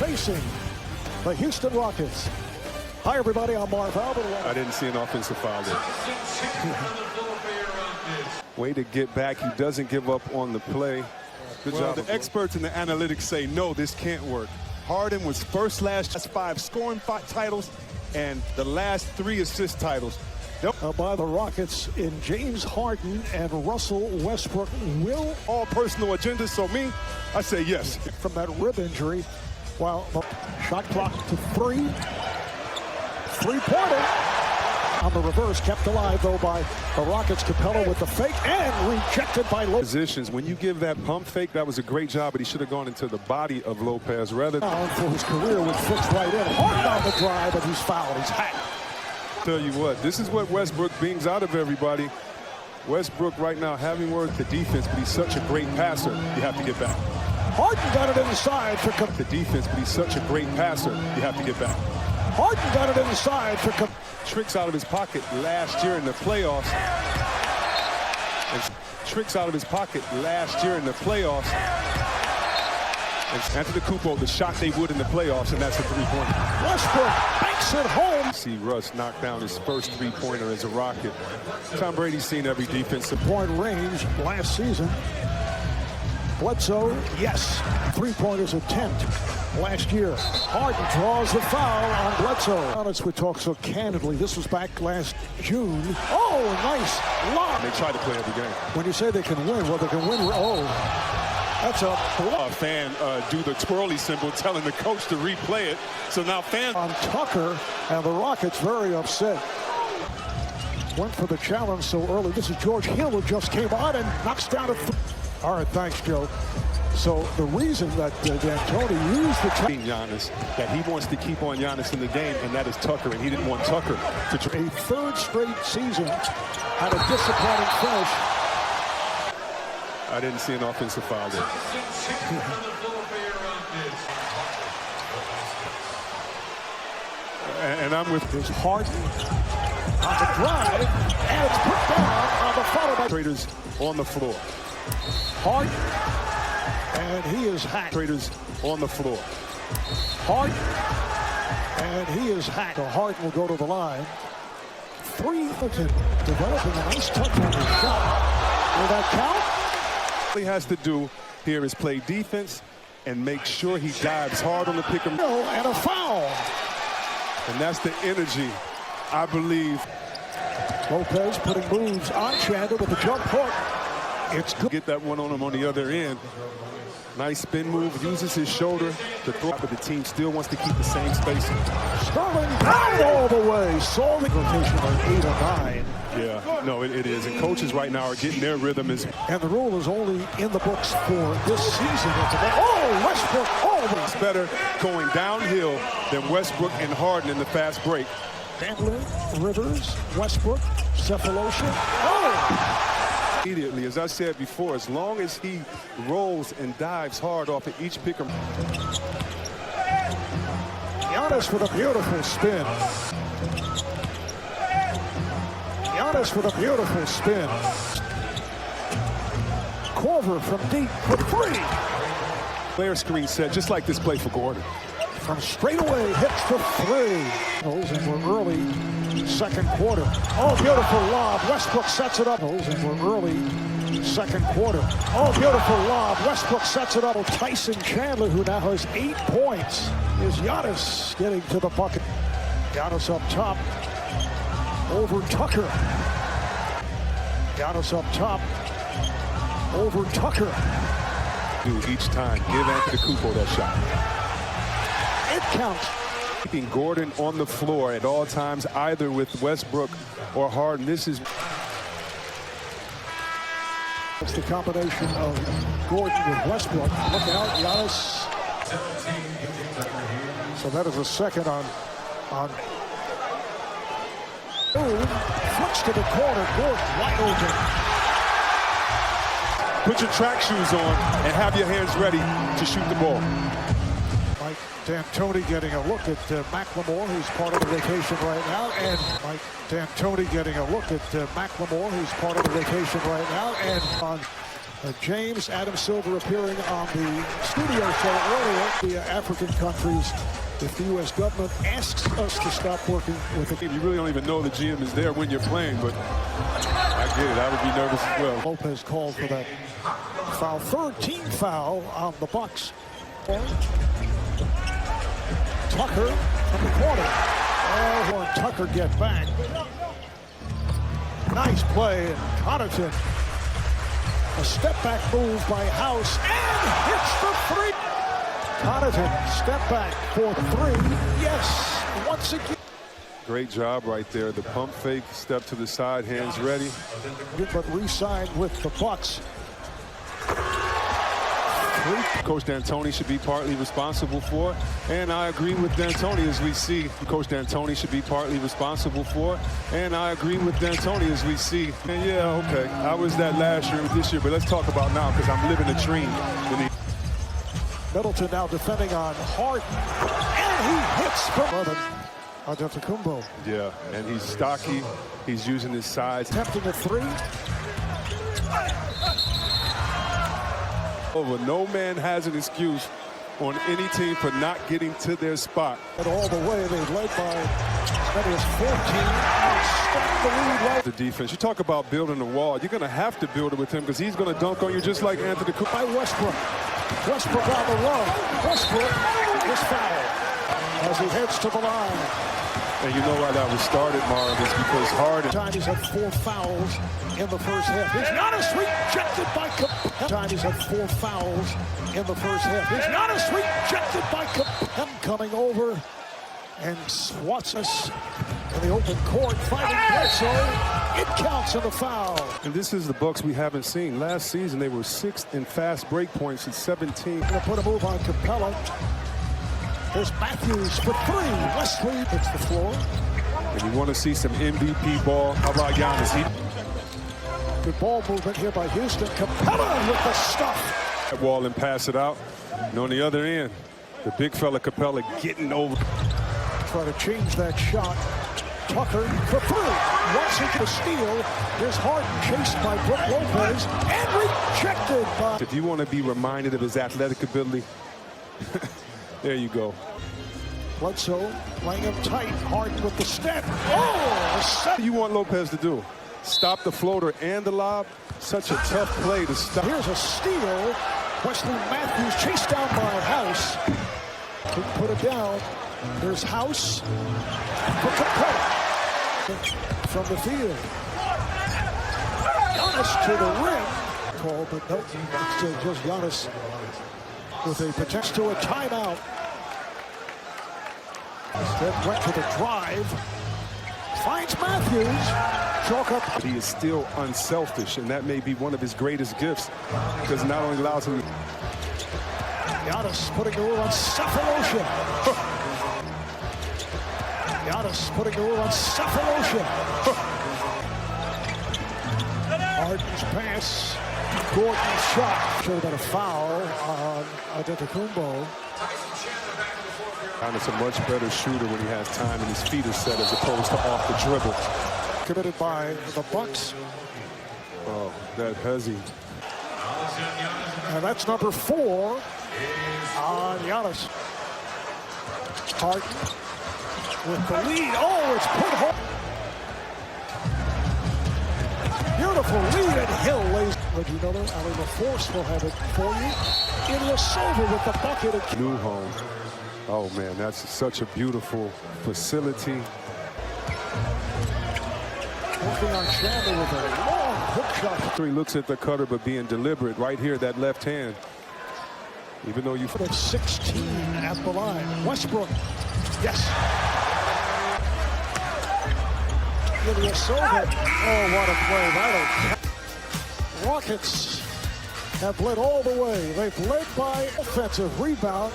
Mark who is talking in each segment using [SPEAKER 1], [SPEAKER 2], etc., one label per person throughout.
[SPEAKER 1] facing the Houston Rockets. Hi, everybody. I'm Marv Albert.
[SPEAKER 2] I didn't see an offensive foul there. Way to get back. He doesn't give up on the play. Good job. The experts in the analytics say, no, this can't work. Harden was first last 5 scoring titles and the last 3 assist titles.
[SPEAKER 1] By the Rockets in James Harden and Russell Westbrook will
[SPEAKER 2] all personal agendas. So me, I say yes.
[SPEAKER 1] From that rib injury, while the shot clock to 3. Three-pointer on the reverse, kept alive though by the Rockets. Capella with the fake and rejected by Lopez.
[SPEAKER 2] Positions. When you give that pump fake, that was a great job, but he should have gone into the body of Lopez rather than
[SPEAKER 1] for his career with fixed right in. Hard on the drive, but he's fouled. He's hacked.
[SPEAKER 2] Tell you what, this is what Westbrook brings out of everybody. Westbrook right now having worked the defense, but he's such a great passer. You have to get back.
[SPEAKER 1] Harden got it inside for
[SPEAKER 2] the defense, but he's such a great passer. You have to get back.
[SPEAKER 1] Harden got it inside for
[SPEAKER 2] tricks out of his pocket last year in the playoffs. And tricks out of his pocket last year in the playoffs. And Antetokounmpo, the shot they would in the playoffs, and that's a three-pointer.
[SPEAKER 1] Westbrook banks it home.
[SPEAKER 2] See Russ knock down his first three-pointer as a Rocket. Tom Brady's seen every defensive
[SPEAKER 1] point range last season. Bledsoe, yes, three-pointers attempt last year. Harden draws the foul on Bledsoe. Honest, we talk so candidly. This was back last June. Oh, nice lob.
[SPEAKER 2] They try to play every game.
[SPEAKER 1] When you say they can win, well, they can win. Oh, that's a
[SPEAKER 2] fan do the twirly symbol, telling the coach to replay it. So now fans
[SPEAKER 1] on Tucker, and the Rockets very upset. Went for the challenge so early. This is George Hill who just came on and knocks down a All right, thanks, Joe. So the reason that D'Antoni used the
[SPEAKER 2] Giannis, that he wants to keep on Giannis in the game, and that is Tucker, and he didn't want Tucker to
[SPEAKER 1] a third straight season had a disappointing finish.
[SPEAKER 2] I didn't see an offensive foul there. And I'm with
[SPEAKER 1] his Harden on the drive, and it's put down on the follow by
[SPEAKER 2] Traders on the floor.
[SPEAKER 1] Harden, and he is hacked.
[SPEAKER 2] Traders on the floor.
[SPEAKER 1] Harden, and he is hacked. So Harden will go to the line. 3 developing a nice touch on his shot. Will that count?
[SPEAKER 2] All he has to do here is play defense and make sure he dives hard on the pick and roll.
[SPEAKER 1] And a foul.
[SPEAKER 2] And that's the energy, I believe.
[SPEAKER 1] Lopez putting moves on Chandler with the jump hook. It's good.
[SPEAKER 2] Get that one on him on the other end. Nice spin move, uses his shoulder to throw, but the team still wants to keep the same spacing.
[SPEAKER 1] Sterling down all the way. Saw the rotation on 8 or 9.
[SPEAKER 2] Yeah, no, it is. And coaches right now are getting their rhythm.
[SPEAKER 1] And the rule is only in the books for this season. Oh, Westbrook. Oh,
[SPEAKER 2] it's better going downhill than Westbrook and Harden in the fast break.
[SPEAKER 1] Chandler, Rivers, Westbrook, Cephalosha. Oh!
[SPEAKER 2] Immediately, as I said before, as long as he rolls and dives hard off of each pick.
[SPEAKER 1] Giannis with a beautiful spin. Giannis with a beautiful spin. Corver from deep for 3.
[SPEAKER 2] Player screen set, just like this play for Gordon.
[SPEAKER 1] From straight away, hits the 3. And we're early second quarter. Oh, beautiful lob. Westbrook sets it up. And we're early second quarter. Oh, beautiful lob. Westbrook sets it up. Tyson Chandler, who now has 8 points, is Giannis getting to the bucket. Giannis up top. Over Tucker. Giannis up top. Over Tucker.
[SPEAKER 2] Each time, give Antetokounmpo that shot.
[SPEAKER 1] It counts.
[SPEAKER 2] Keeping Gordon on the floor at all times, either with Westbrook or Harden. This is
[SPEAKER 1] it's the combination of Gordon with Westbrook. Look out, Giannis. So that is a second on. Flicks to the corner. Gordon wide open.
[SPEAKER 2] Put your track shoes on and have your hands ready to shoot the ball.
[SPEAKER 1] Mike D'Antoni getting a look at McLemore, who's part of the rotation right now. And Mike D'Antoni getting a look at McLemore, who's part of the rotation right now. And on James Adam Silver appearing on the studio show earlier. The African countries, if the U.S. government asks us to stop working with it.
[SPEAKER 2] You really don't even know the GM is there when you're playing, but I get it. I would be nervous as well.
[SPEAKER 1] Lopez called for that foul. Third team foul on the Bucks. Tucker from the corner. Oh, will Tucker get back? Nice play, and Connaughton. A step-back move by House, and hits the three. Connaughton, step back for three. Yes, once again.
[SPEAKER 2] Great job right there. The pump fake, step to the side, hands ready.
[SPEAKER 1] But re-signed with the Bucks.
[SPEAKER 2] Coach D'Antoni should be partly responsible for, and I agree with D'Antoni as we see. Coach D'Antoni should be partly responsible for, and I agree with D'Antoni as we see. And yeah, okay, I was that last year, this year, but let's talk about now because I'm living a dream.
[SPEAKER 1] Middleton now defending on Hart, and he hits for Antetokounmpo.
[SPEAKER 2] Yeah, and he's stocky. He's using his size.
[SPEAKER 1] Attempting a three.
[SPEAKER 2] Over. No man has an excuse on any team for not getting to their spot.
[SPEAKER 1] And all the way, they've led by as many as 14.
[SPEAKER 2] The defense. You talk about building a wall. You're going to have to build it with him because he's going to dunk on you just like Anthony Cooper.
[SPEAKER 1] By Westbrook. Westbrook on the run. Westbrook is fouled as he heads to the line.
[SPEAKER 2] And you know why that was started, Marv, is because Harden.
[SPEAKER 1] He's had 4 fouls in the first half. Here's Giannis rejected by Capella. He's had 4 fouls in the first half. Here's Giannis rejected by Capella. Coming over and swats us in the open court, fighting Bledsoe. It counts in the foul.
[SPEAKER 2] And this is the Bucks we haven't seen. Last season, they were 6th in fast break points at 17.
[SPEAKER 1] Gonna put a move on Capella. There's Matthews for 3. Wesley hits the floor.
[SPEAKER 2] And you want to see some MVP ball. How about Giannis?
[SPEAKER 1] Good ball movement here by Houston. Capella with the stuff.
[SPEAKER 2] That wall and pass it out. And on the other end, the big fella Capella getting over.
[SPEAKER 1] Try to change that shot. Tucker for 3. Once he can steal, there's Harden chased by Brook Lopez and rejected by.
[SPEAKER 2] If you want to be reminded of his athletic ability, there you go.
[SPEAKER 1] Bledsoe laying him tight. Harden with the step. Oh,
[SPEAKER 2] what do you want Lopez to do? Stop the floater and the lob? Such a tough play to stop.
[SPEAKER 1] Here's a steal. Wesley Matthews chased down by House. Couldn't put it down. There's House for Capella from the field. Giannis to the rim. Call, but no, still just Giannis with a potential to a timeout. Instead went to the drive. Finds Matthews. Chalk up.
[SPEAKER 2] He is still unselfish, and that may be one of his greatest gifts because it not only allows him.
[SPEAKER 1] Giannis putting the rule on Cephalosha. Giannis putting the rule on Cephalosha. Harden's pass. Gordon's shot. Should have been a foul on Antetokounmpo.
[SPEAKER 2] Giannis a much better shooter when he has time and his feet are set as opposed to off the dribble.
[SPEAKER 1] Committed by the Bucks.
[SPEAKER 2] Oh, that Hezzy.
[SPEAKER 1] And that's number 4 on Giannis. Harden with the lead. Oh, it's put home. Beautiful lead, and Hill lays. Reggie Miller, Ali LaForce will have it for you. Ilyasova with the bucket.
[SPEAKER 2] New home. Oh, man, that's such a beautiful facility.
[SPEAKER 1] Working on Chandler with a long hook shot.
[SPEAKER 2] He looks at the cutter, but being deliberate right here, that left hand. Even though you
[SPEAKER 1] put it 16 at the line. Westbrook. Yes. Ilyasova. Oh, what a play. Rockets have led all the way. They've led by offensive rebound,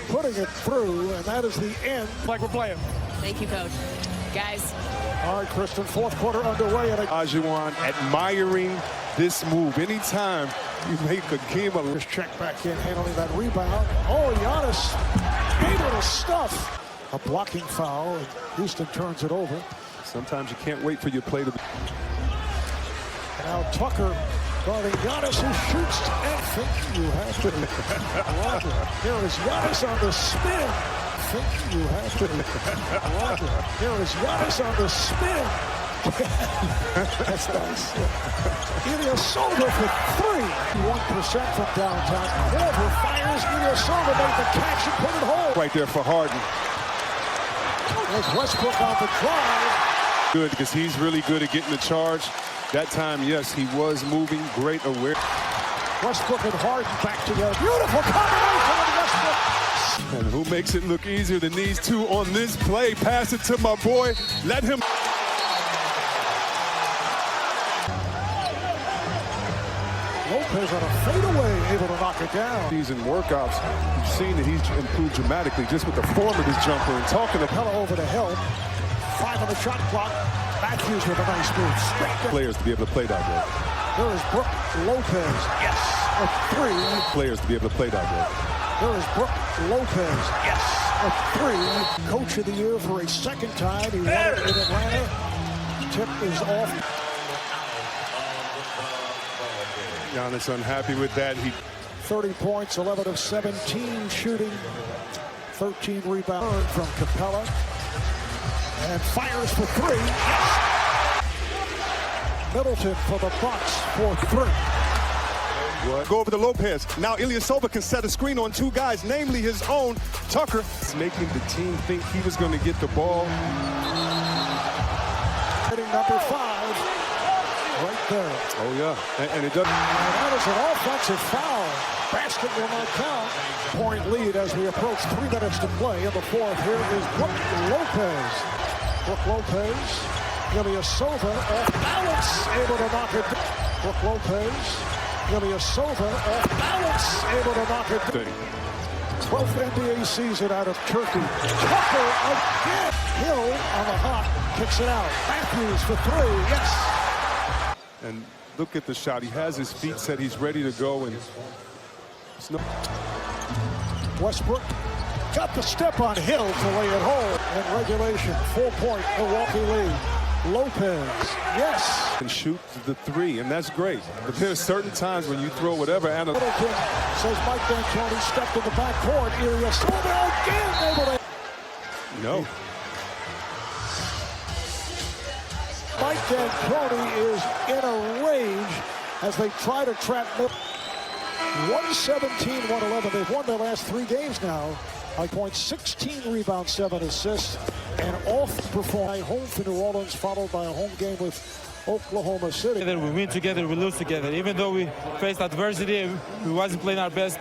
[SPEAKER 1] putting it through, and that is the end. Like we're playing.
[SPEAKER 3] Thank you, Coach. Guys.
[SPEAKER 1] All right, Kristen, 4th quarter underway. And
[SPEAKER 2] Ajuan admiring this move. Anytime you make a game of
[SPEAKER 1] this check back in, handling that rebound. Oh, Giannis able to stuff. A blocking foul, and Houston turns it over.
[SPEAKER 2] Sometimes you can't wait for your play to be.
[SPEAKER 1] Now Tucker Guarding Giannis, who shoots and think you have to block it. Here is Giannis on the spin. Think you have to block it. Here is Giannis on the spin. That's nice. Ilyasova for three. 1% from downtown. Korver fires. Ilyasova made the catch and put it home.
[SPEAKER 2] Right there for Harden.
[SPEAKER 1] There's Westbrook on the drive.
[SPEAKER 2] Good, because he's really good at getting the charge. That time, yes, he was moving. Great aware.
[SPEAKER 1] Westbrook and Harden back together. Beautiful combination of Westbrook.
[SPEAKER 2] And who makes it look easier than these two on this play? Pass it to my boy. Let him.
[SPEAKER 1] Lopez on a fadeaway, able to knock it down.
[SPEAKER 2] Season workouts, you've seen that he's improved dramatically just with the form of his jumper and talking to
[SPEAKER 1] Capella over the hill. 5 on the shot clock. Matthews with a nice move. Straight down.
[SPEAKER 2] players to be able to play that way.
[SPEAKER 1] There is Brook Lopez. Yes, a three.
[SPEAKER 2] Players to be able to play that way.
[SPEAKER 1] There is Brook Lopez. Yes, a three. Coach of the year for a second time. He won it in Atlanta. Tip is off.
[SPEAKER 2] Giannis unhappy with that. He
[SPEAKER 1] 30 points, 11 of 17 shooting, 13 rebounds from Capella, and fires for three. Yes. Middleton for the Bucks for three.
[SPEAKER 2] what? Go over to Lopez. Now Ilyasova can set a screen on two guys, namely his own Tucker. It's making the team think he was going to get the ball.
[SPEAKER 1] Hitting number 5. Right there.
[SPEAKER 2] Oh, yeah. And it doesn't.
[SPEAKER 1] And that is an offensive foul. Basket will not count. Point lead as we approach 3 minutes to play in the fourth. Here is Brook Lopez. Brook Lopez. Ilyasova off balance. Able to knock it down. Brook Lopez. Ilyasova off balance. Able to knock it down. 12th NBA season out of Turkey. Tucker again. Hill on the hot. Kicks it out. Matthews for 3. Yes.
[SPEAKER 2] And look at the shot. He has his feet set. He's ready to go. And
[SPEAKER 1] Westbrook got the step on Hill to lay it home in regulation. 4-point Milwaukee lead. Lopez, yes.
[SPEAKER 2] and shoot the three, and that's great. But there's certain times when you throw whatever
[SPEAKER 1] Middleton says Mike D'Antoni stepped in the backcourt. Ilyasova again able to.
[SPEAKER 2] No.
[SPEAKER 1] Mike D'Antoni is in a rage as they try to trap 117-111. They've won their last 3 games now. High points, 16 rebounds, 7 assists, and off-perform home for New Orleans, followed by a home game with Oklahoma City.
[SPEAKER 4] We win together, we lose together. Even though we faced adversity, we wasn't playing our best.